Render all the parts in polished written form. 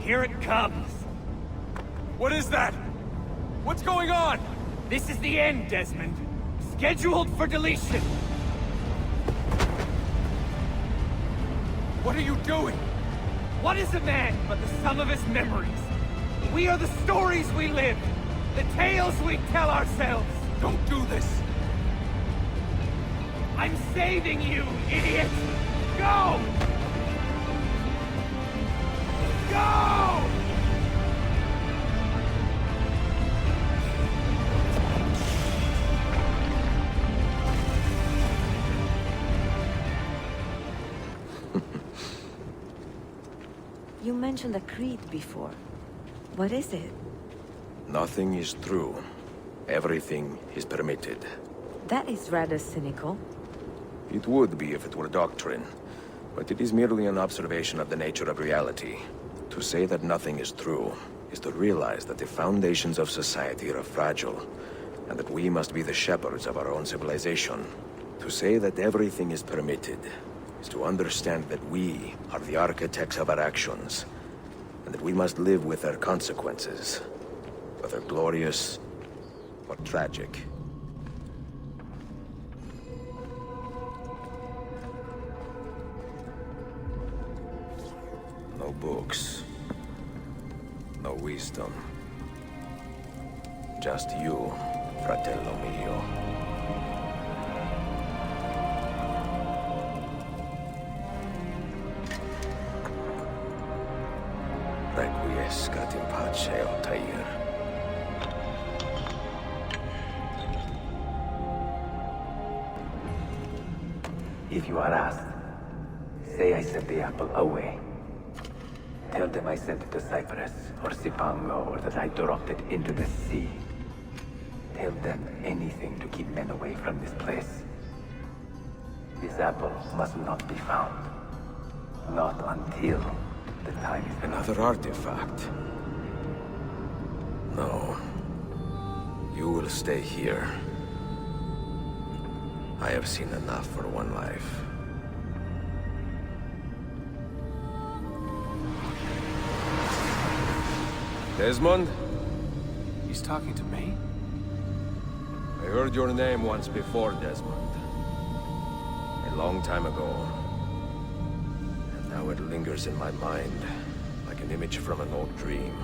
Here it comes. What is that? What's going on? This is the end, Desmond. Scheduled for deletion. What are you doing? What is a man but the sum of his memories? We are the stories we live, the tales we tell ourselves. Don't do this! I'm saving you, idiot! Go! Go! You mentioned a creed before. What is it? Nothing is true. Everything is permitted. That is rather cynical. It would be if it were doctrine, but it is merely an observation of the nature of reality. To say that nothing is true is to realize that the foundations of society are fragile, and that we must be the shepherds of our own civilization. To say that everything is permitted is to understand that we are the architects of our actions, and that we must live with their consequences, whether glorious or tragic. No books. No wisdom. Just you, fratello mio. Requiescat in pace, Altair. If you are asked, say I sent the apple away. Tell them I sent it to Cyprus or Cipango, or that I dropped it into the sea. Tell them anything to keep men away from this place. This apple must not be found. Not until the time is enough. Another artifact. No. You will stay here. I have seen enough for one life. Desmond? He's talking to me? I heard your name once before, Desmond. A long time ago. And now it lingers in my mind, like an image from an old dream.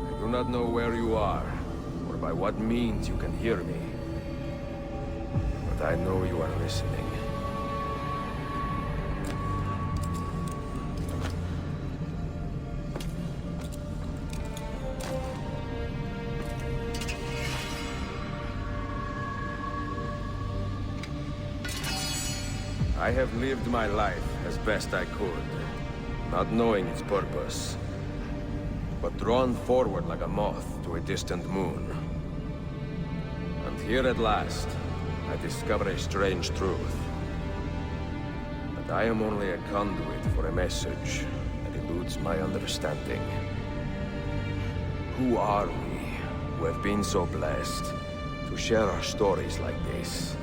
I do not know where you are, or by what means you can hear me. But I know you are listening. I have lived my life as best I could, not knowing its purpose, but drawn forward like a moth to a distant moon. And here at last, I discover a strange truth. That I am only a conduit for a message that eludes my understanding. Who are we, who have been so blessed, to share our stories like this?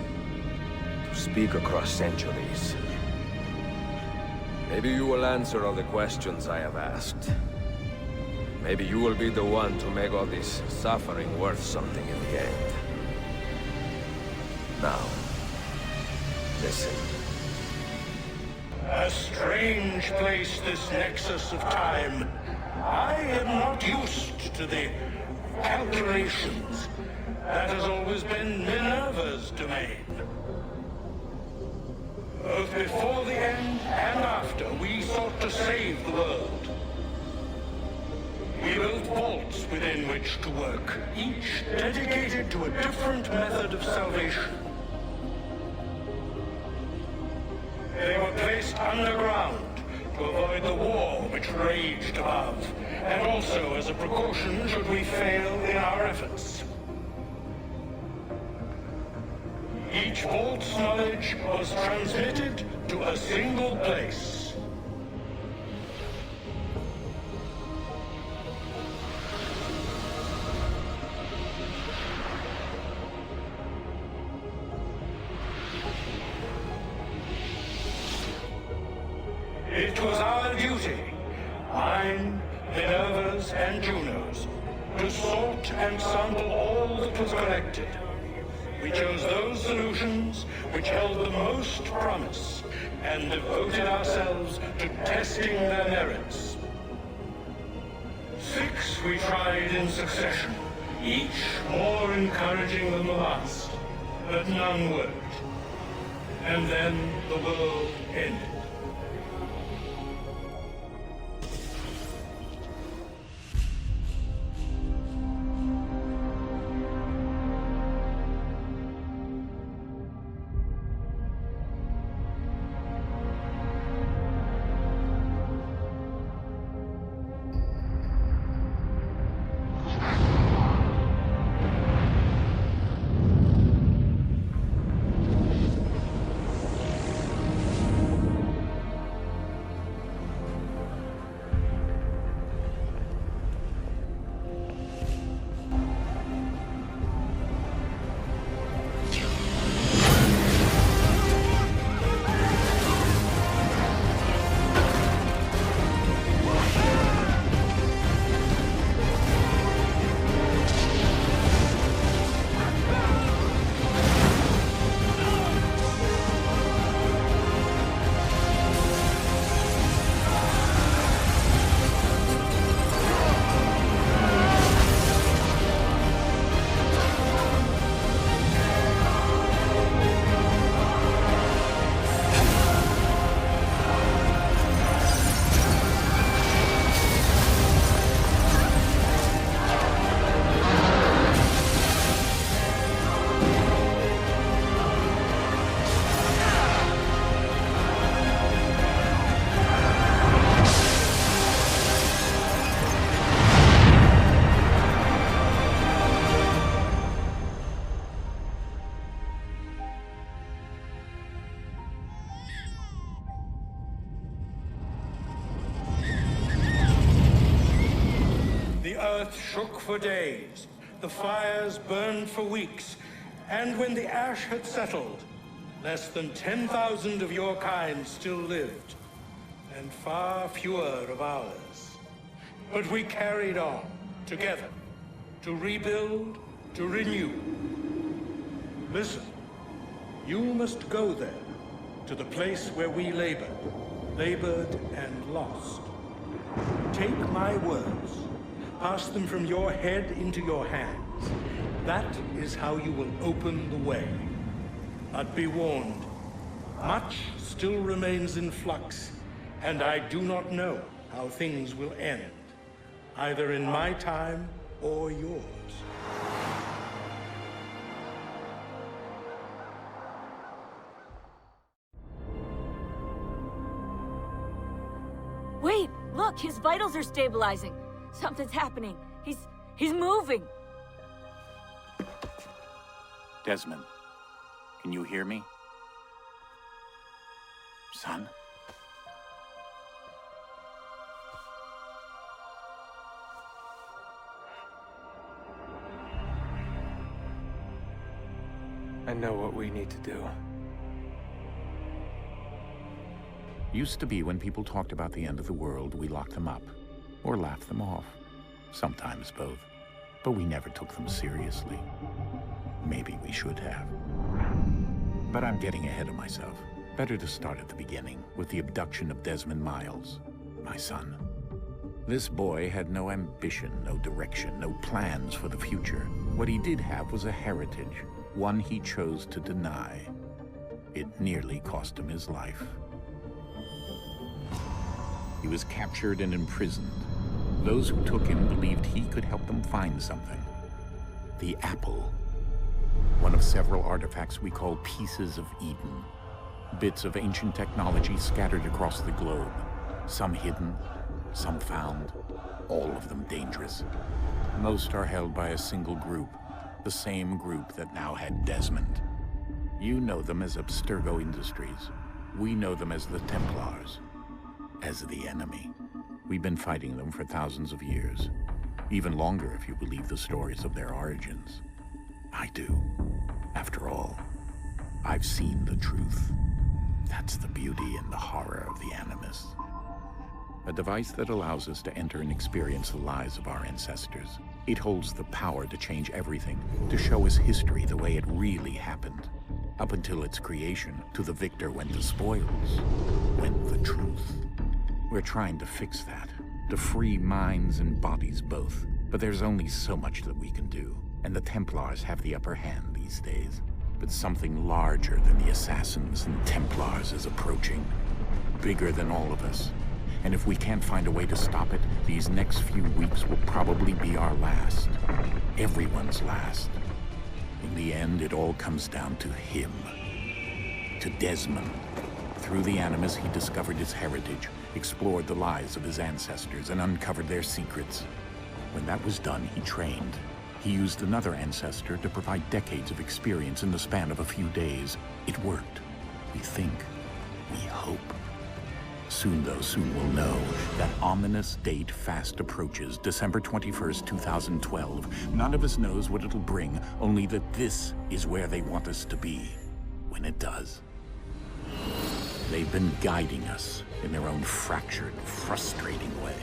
To speak across centuries. Maybe you will answer all the questions I have asked. Maybe you will be the one to make all this suffering worth something in the end. Now, listen. A strange place, this nexus of time. I am not used to the calculations. That has always been Minerva's domain. Both before the end and after, we sought to save the world. We built vaults within which to work, each dedicated to a different method of salvation. They were placed underground to avoid the war which raged above, and also as a precaution should we fail in our efforts. Each vault's knowledge was transmitted to a single place. It was our duty, and Junos, to sort and sample all that was collected. We chose those solutions which held the most promise and devoted ourselves to testing their merits. 6 we tried in succession, each more encouraging than the last, but none worked. And then the world ended. Earth shook for days, the fires burned for weeks, and when the ash had settled, less than 10,000 of your kind still lived, and far fewer of ours. But we carried on, together, to rebuild, to renew. Listen, you must go there, to the place where we labored and lost. Take my words. Pass them from your head into your hands. That is how you will open the way. But be warned, much still remains in flux, and I do not know how things will end, either in my time or yours. Wait, look, his vitals are stabilizing. Something's happening. He's moving. Desmond, can you hear me? Son? I know what we need to do. Used to be when people talked about the end of the world, we locked them up. Or laughed them off. Sometimes both. But we never took them seriously. Maybe we should have. But I'm getting ahead of myself. Better to start at the beginning, with the abduction of Desmond Miles, my son. This boy had no ambition, no direction, no plans for the future. What he did have was a heritage, one he chose to deny. It nearly cost him his life. He was captured and imprisoned. Those who took him believed he could help them find something. The Apple. One of several artifacts we call Pieces of Eden. Bits of ancient technology scattered across the globe. Some hidden, some found, all of them dangerous. Most are held by a single group, the same group that now had Desmond. You know them as Abstergo Industries. We know them as the Templars, as the enemy. We've been fighting them for thousands of years, even longer if you believe the stories of their origins. I do. After all, I've seen the truth. That's the beauty and the horror of the Animus. A device that allows us to enter and experience the lives of our ancestors. It holds the power to change everything, to show us history the way it really happened. Up until its creation, to the victor went the spoils, went the truth. We're trying to fix that, to free minds and bodies both. But there's only so much that we can do, and the Templars have the upper hand these days. But something larger than the Assassins and Templars is approaching. Bigger than all of us. And if we can't find a way to stop it, these next few weeks will probably be our last. Everyone's last. In the end, it all comes down to him. To Desmond. Through the Animus, he discovered his heritage, explored the lives of his ancestors, and uncovered their secrets. When that was done, he trained. He used another ancestor to provide decades of experience in the span of a few days. It worked. We think. We hope. Soon, though, soon we'll know. That ominous date fast approaches, December 21st, 2012. None of us knows what it'll bring, only that this is where they want us to be, when it does. They've been guiding us in their own fractured, frustrating way.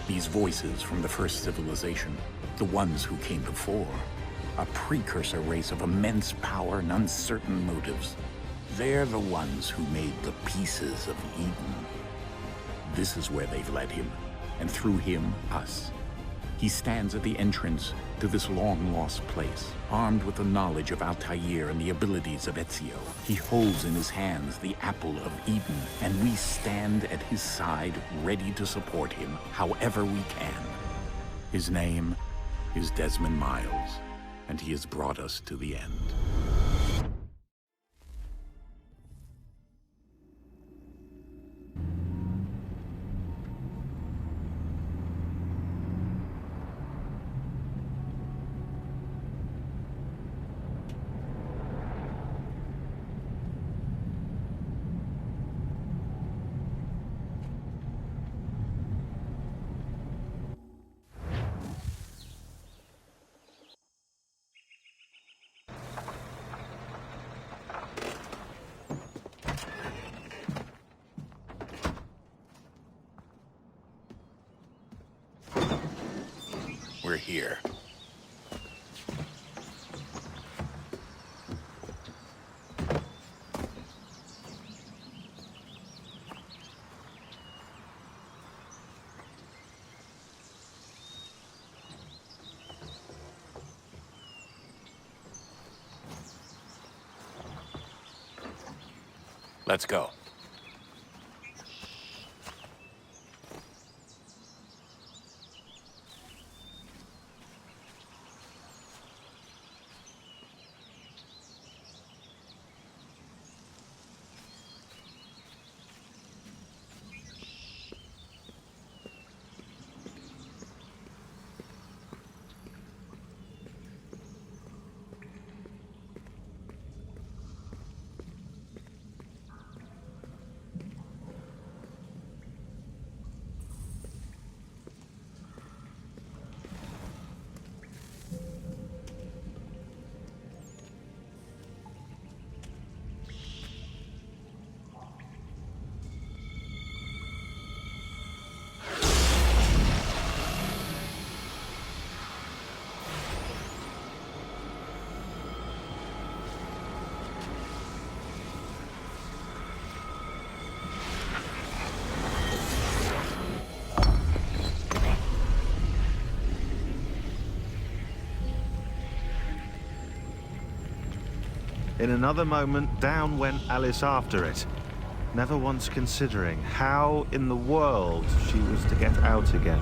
These voices from the first civilization, the ones who came before, a precursor race of immense power and uncertain motives. They're the ones who made the pieces of Eden. This is where they've led him, and through him, us. He stands at the entrance to this long-lost place, armed with the knowledge of Altair and the abilities of Ezio. He holds in his hands the Apple of Eden, and we stand at his side, ready to support him however we can. His name is Desmond Miles, and he has brought us to the end. We're here. Let's go. In another moment, down went Alice after it, never once considering how in the world she was to get out again.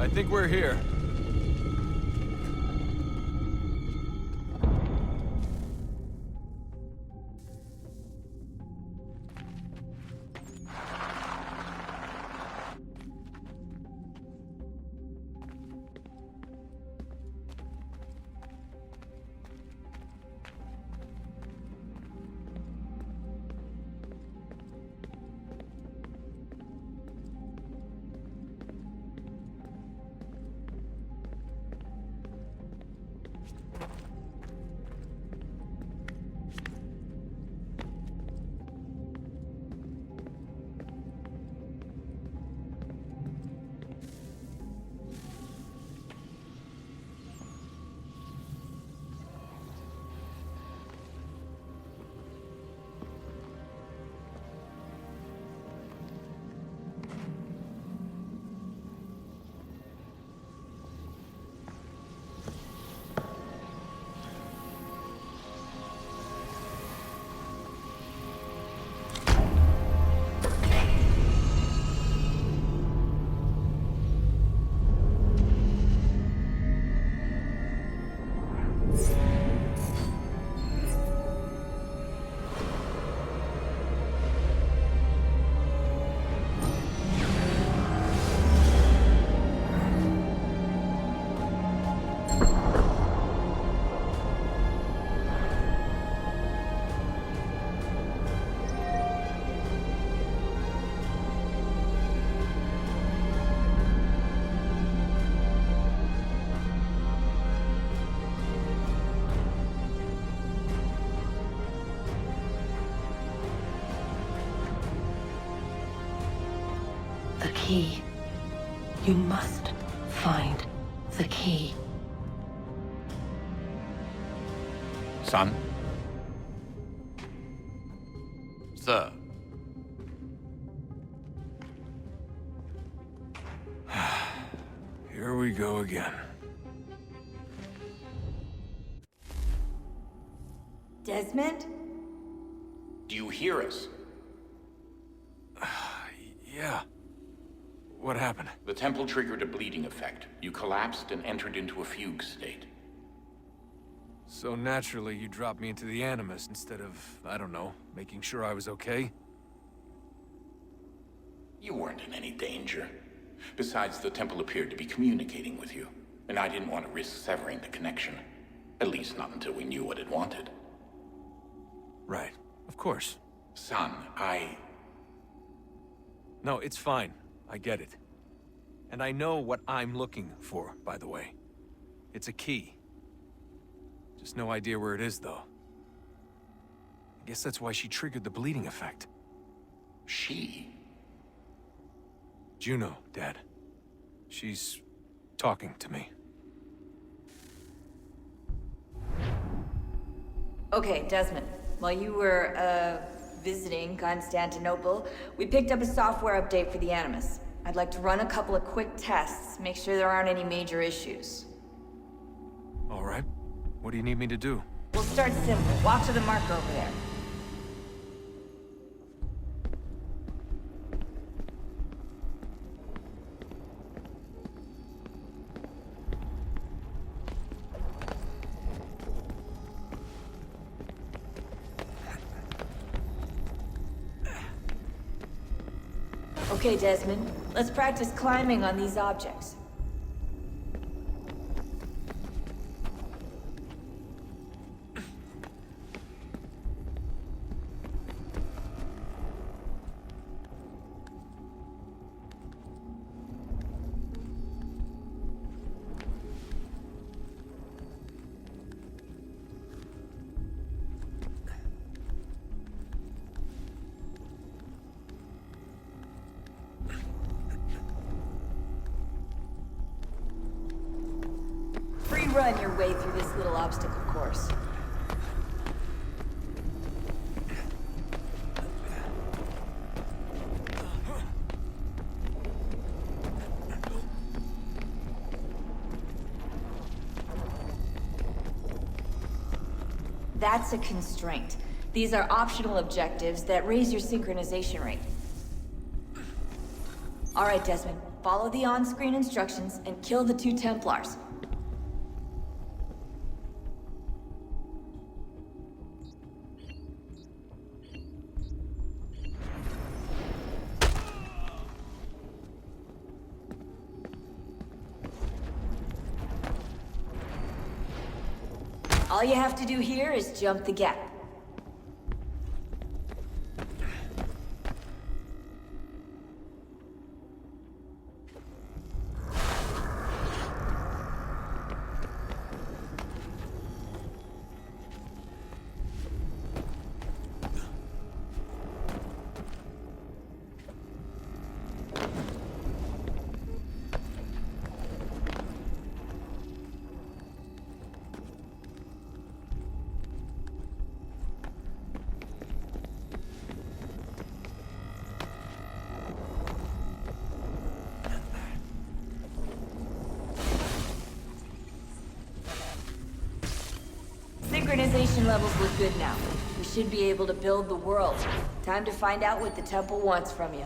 think we're here. The key. You must find the key. Son? Sir. Here we go again. Desmond? Do you hear us? Yeah. What happened? The temple triggered a bleeding effect. You collapsed and entered into a fugue state. So naturally, you dropped me into the Animus instead of, I don't know, making sure I was okay? You weren't in any danger. Besides, the temple appeared to be communicating with you, and I didn't want to risk severing the connection. At least not until we knew what it wanted. Right. Of course. Son, No, it's fine. I get it. And I know what I'm looking for, by the way. It's a key. Just no idea where it is, though. I guess that's why she triggered the bleeding effect. She? Juno, Dad. She's talking to me. Okay, Desmond. While you were, visiting Constantinople, we picked up a software update for the Animus. I'd like to run a couple of quick tests, make sure there aren't any major issues. All right. What do you need me to do? We'll start simple. Walk to the marker over there. Okay, Desmond. Let's practice climbing on these objects. Run your way through this little obstacle course. That's a constraint. These are optional objectives that raise your synchronization rate. All right, Desmond. Follow the on-screen instructions and kill the 2 Templars. All you have to do here is jump the gap. Synchronization levels look good now. We should be able to build the world. Time to find out what the temple wants from you.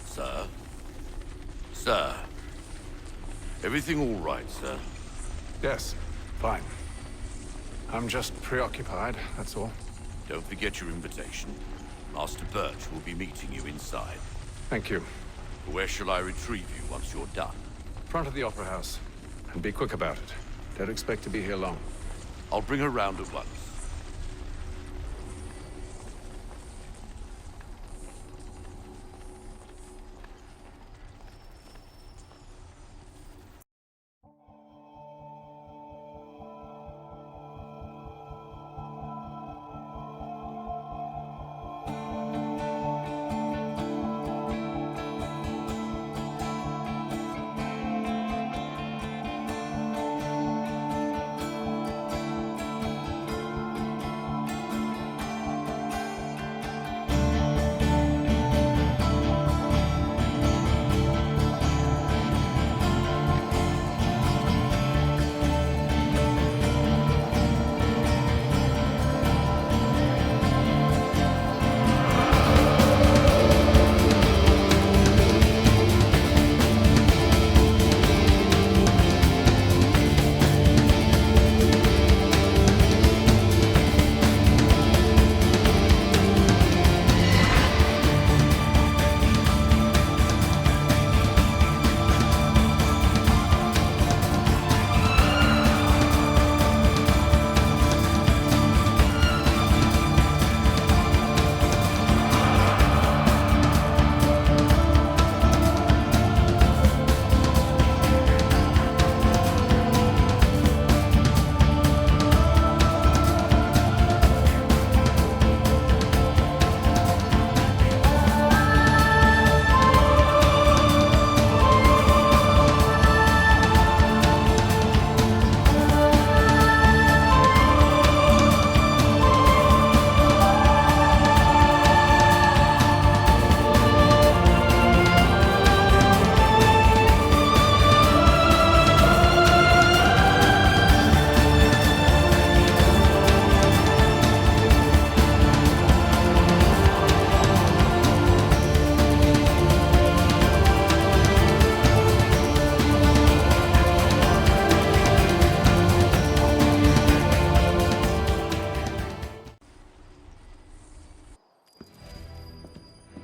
Sir? Sir? Everything all right, sir? Yes, fine. I'm just preoccupied, that's all. Don't forget your invitation. Master Birch will be meeting you inside. Thank you. Where shall I retrieve you once you're done? Front of the Opera House. And be quick about it. Don't expect to be here long. I'll bring her round at once.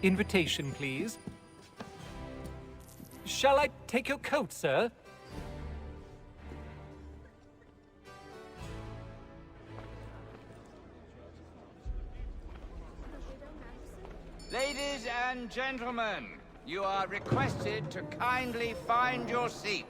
Invitation, please. Shall I take your coat, sir? Ladies and gentlemen, you are requested to kindly find your seats.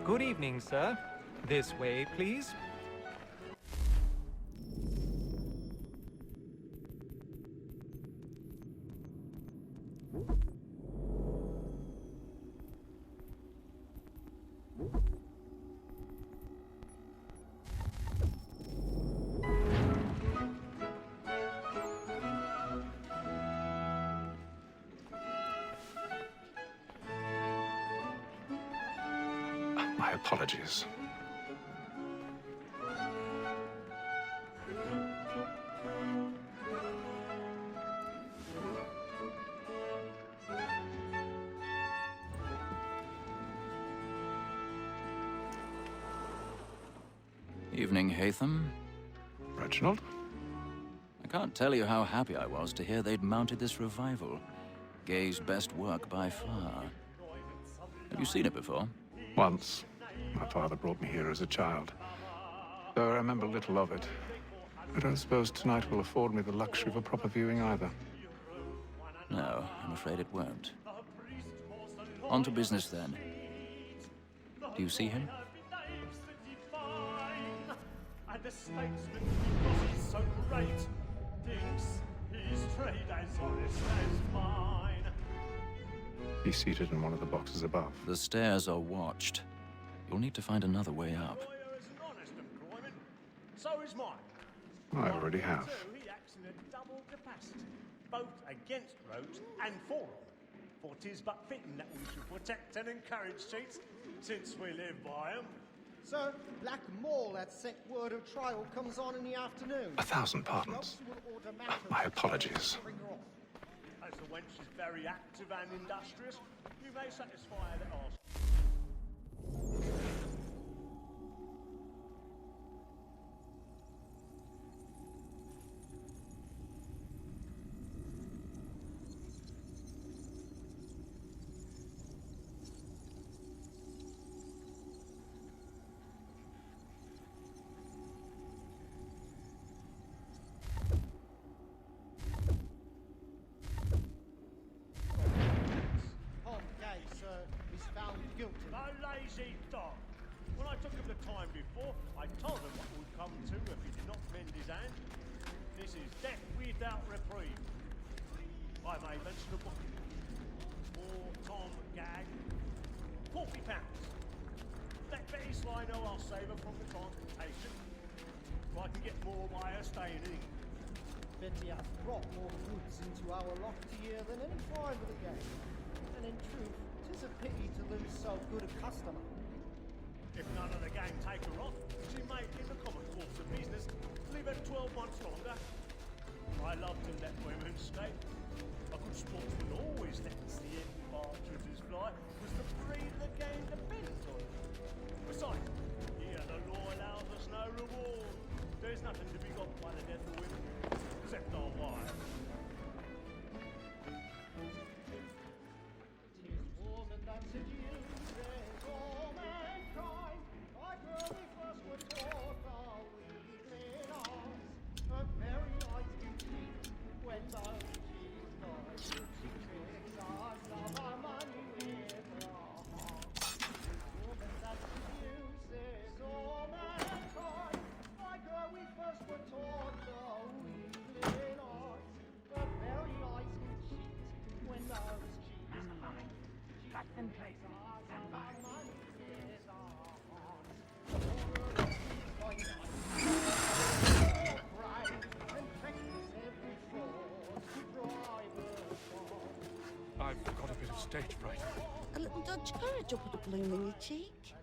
Good evening, sir. This way, please. My apologies. Evening, Haytham. Reginald? I can't tell you how happy I was to hear they'd mounted this revival. Gay's best work by far. Have you seen it before? Once. My father brought me here as a child. Though I remember little of it. I don't suppose tonight will afford me the luxury of a proper viewing either. No, I'm afraid it won't. On to business then. Do you see him? And the statesman, because he's so great, thinks his trade as honest as mine. He's seated in one of the boxes above. The stairs are watched. You'll need to find another way up. So is mine. I already have. So he acts in a double capacity, both against rogues and for them. For 'tis but fitting that we should protect and encourage cheats, since we live by 'em. Sir, Black Mall, that set word of trial comes on in the afternoon. 1,000 pardons. My apologies. As the wench is very active and industrious, you may satisfy her that ask. Lazy dog. When I took him the time before, I told him what would come to if he did not mend his hand. This is death without reprieve. I may mention a book. For Tom Gag, £40. That Betty Slino I'll save her from the transportation. So I can get more by her staying in England. Betty hath brought more goods into our loft here than any find of the game. And in truth, 'tis a pity to lose so good a customer. If none of the gang take her off, she may, in the common course of business, leave her 12 months longer. I love to let women stay. A good sportsman always lets the empty partridges fly, because the breed of the game depends on it. Besides, here the law allows us no reward. There's nothing to be got by the death of women, except our wives. I've got a bit of stage fright. A little dodge courage will put a bloom in your cheek.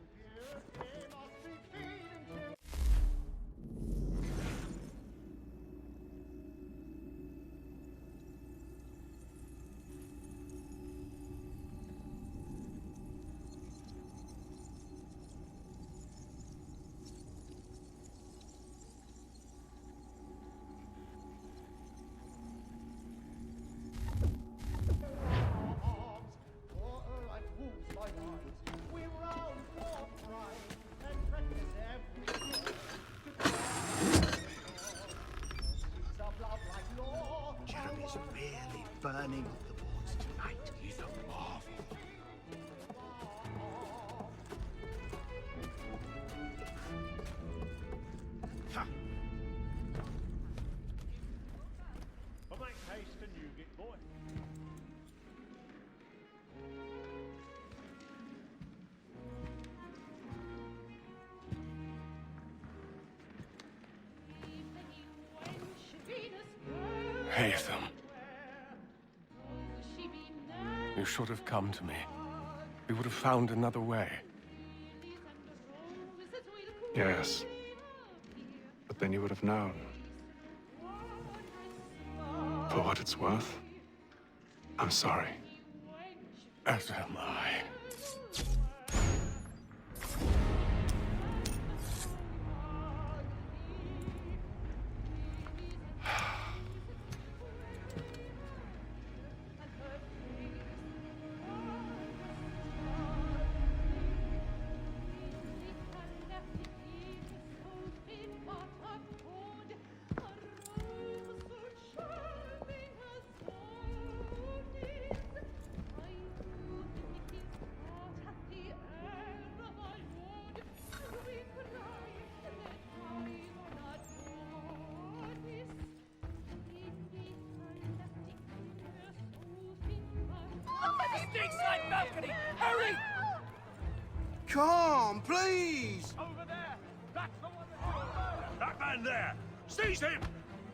Jeremy's really burning off the boards tonight. He's a marvel. boy. Haytham. You should have come to me. We would have found another way. Yes. But then you would have known. For what it's worth, I'm sorry. As am I. Stateside balcony! Hurry! Come, please! Over there! That's the one that man there! Seize him!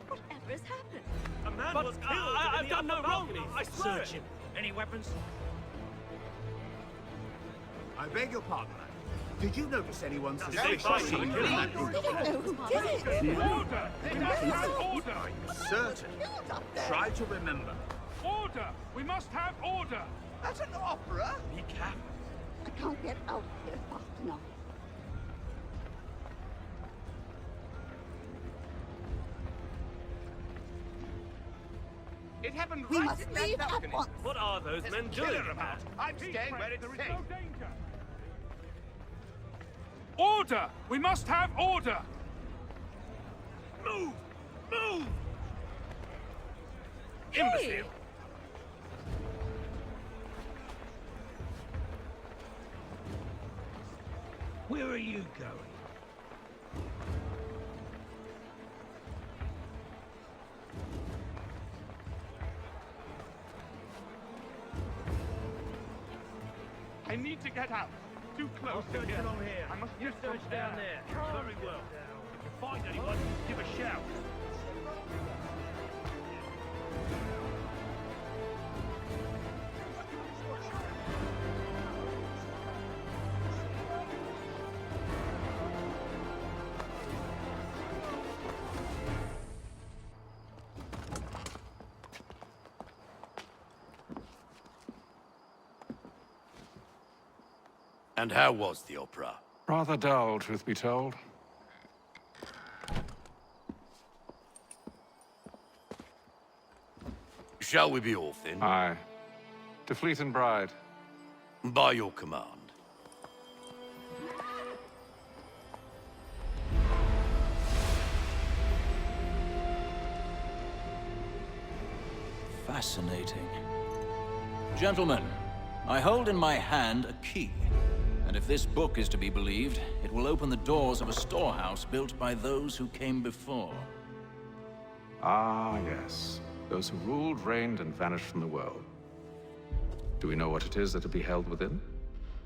Whatever has happened? A man But was killed. I've done no wrong. I swear Search him. Any weapons? I beg your pardon, man. Did you notice anyone Stay suspicious by in me. that room? Order! We must have order! Certain. Try to remember. Order! We must have order! That's an opera. Be careful. I can't get out here fast enough. It happened We right must in that leave at balcony. once. What are those men doing about? I'm staying where it's safe. danger! Order! We must have order! Move! Move! Imbecile! Where are you going? I need to get out. Too close to here. Along here. I must You get from search down there. Very well. If you find anyone, give a shout. And how was the opera? Rather dull, truth be told. Shall we be off then? Aye. To Fleet and Bride. By your command. Fascinating. Gentlemen, I hold in my hand a key. And if this book is to be believed, it will open the doors of a storehouse built by those who came before. Ah, yes. Those who ruled, reigned, and vanished from the world. Do we know what it is that will be held within?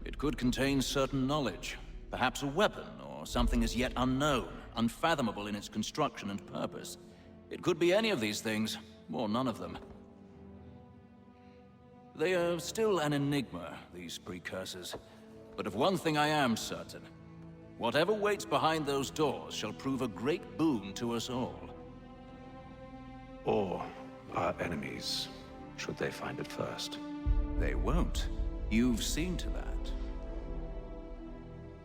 It could contain certain knowledge. Perhaps a weapon, or something as yet unknown, unfathomable in its construction and purpose. It could be any of these things, or none of them. They are still an enigma, these precursors. But of one thing I am certain. Whatever waits behind those doors shall prove a great boon to us all. Or our enemies, should they find it first. They won't. You've seen to that.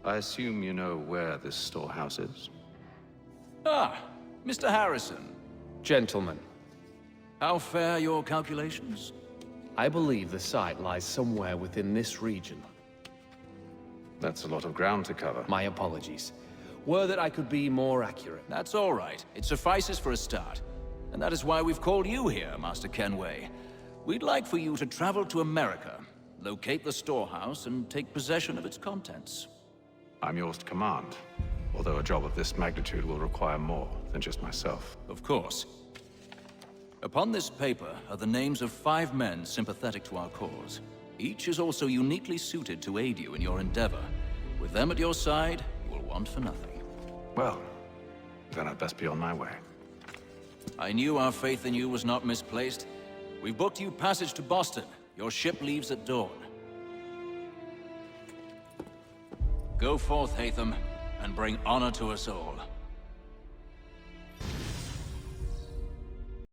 I assume you know where this storehouse is? Ah, Mr. Harrison. Gentlemen, How fare your calculations? I believe the site lies somewhere within this region. That's a lot of ground to cover. My apologies. Were that I could be more accurate. That's all right. It suffices for a start. And that is why we've called you here, Master Kenway. We'd like for you to travel to America, locate the storehouse, and take possession of its contents. I'm yours to command, although a job of this magnitude will require more than just myself. Of course. Upon this paper are the names of 5 men sympathetic to our cause. Each is also uniquely suited to aid you in your endeavor. With them at your side, you will want for nothing. Well, then I'd best be on my way. I knew our faith in you was not misplaced. We've booked you passage to Boston. Your ship leaves at dawn. Go forth, Hatham, and bring honor to us all.